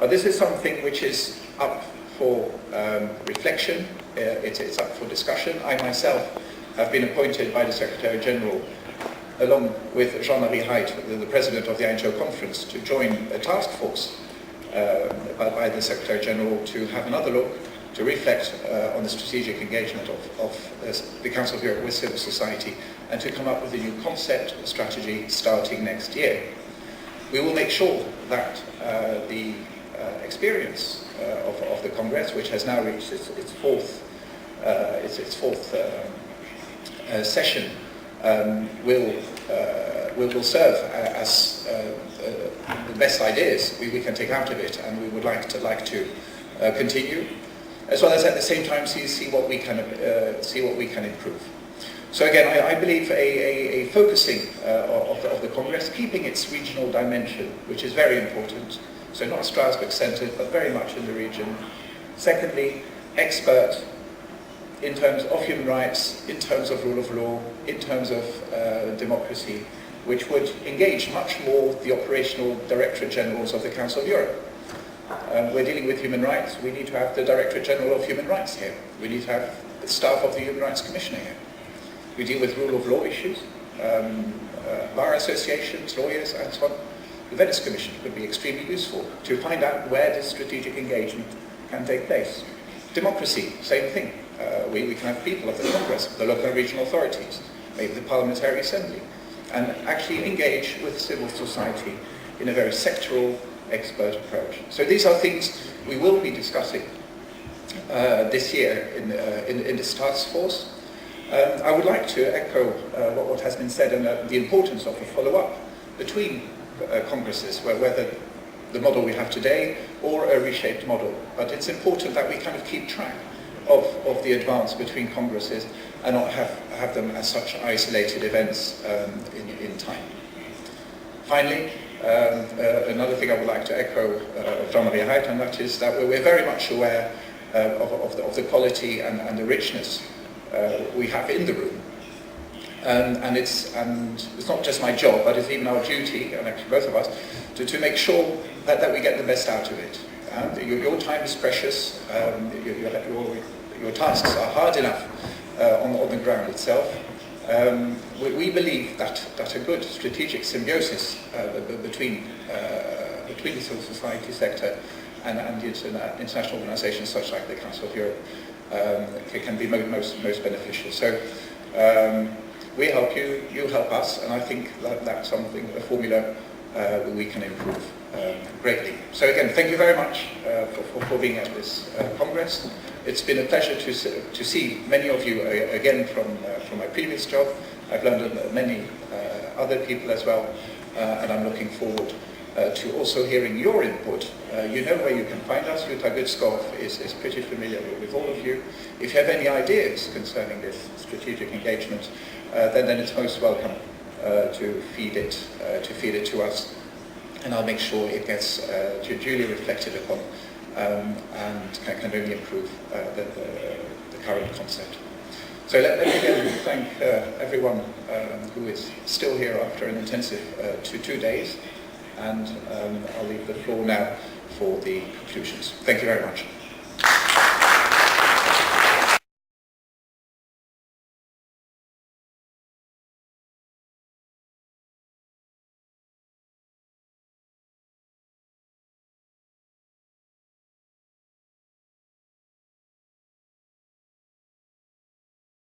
But this is something which is up for reflection, it's up for discussion. I myself have been appointed by the Secretary General, along with Jean-Marie Haidt, the President of the NGO Conference, to join a task force by the Secretary General to have another look, to reflect on the strategic engagement of the Council of Europe with civil society, and to come up with a new concept, a strategy starting next year. We will make sure that the experience of the Congress, which has now reached its fourth session, will serve as the best ideas we can take out of it, and we would like to continue, as well as at the same time see what we can improve. So again, I believe a focusing of the Congress, keeping its regional dimension, which is very important. So not Strasbourg-centered, but very much in the region. Secondly, expert in terms of human rights, in terms of rule of law, in terms of democracy, which would engage much more the operational Directorate Generals of the Council of Europe. We're dealing with human rights. We need to have the Directorate General of Human Rights here. We need to have the staff of the Human Rights Commissioner here. We deal with rule of law issues, bar associations, lawyers, and so on. The Venice Commission would be extremely useful to find out where this strategic engagement can take place. Democracy, same thing. We can have people of the Congress, the local and regional authorities, maybe the Parliamentary Assembly, and actually engage with civil society in a very sectoral, expert approach. So these are things we will be discussing this year in this task force. I would like to echo what has been said and the importance of a follow-up between congresses, whether the model we have today or a reshaped model. But it's important that we kind of keep track of the advance between congresses and not have them as such isolated events in time. Finally, another thing I would like to echo of Jean-Marie Haidt, and that is that we're very much aware of the quality and the richness we have in the room. And it's not just my job, but it's even our duty, and actually both of us, to make sure that we get the best out of it. Your time is precious. Your tasks are hard enough on the ground itself. We believe that a good strategic symbiosis between the civil society sector and the international organisations such like the Council of Europe can be most beneficial. So we help you, you help us, and I think that's something, a formula we can improve greatly. So again, thank you very much for being at this Congress. It's been a pleasure to see many of you again from my previous job. I've learned many other people as well, and I'm looking forward to also hearing your input. You know where you can find us. Jutta Gutskov is pretty familiar with all of you. If you have any ideas concerning this strategic engagement, then it's most welcome to feed it to us, and I'll make sure it gets duly reflected upon and can only improve the current concept. So let me again thank everyone who is still here after an intensive 2 days, and I'll leave the floor now for the conclusions. Thank you very much.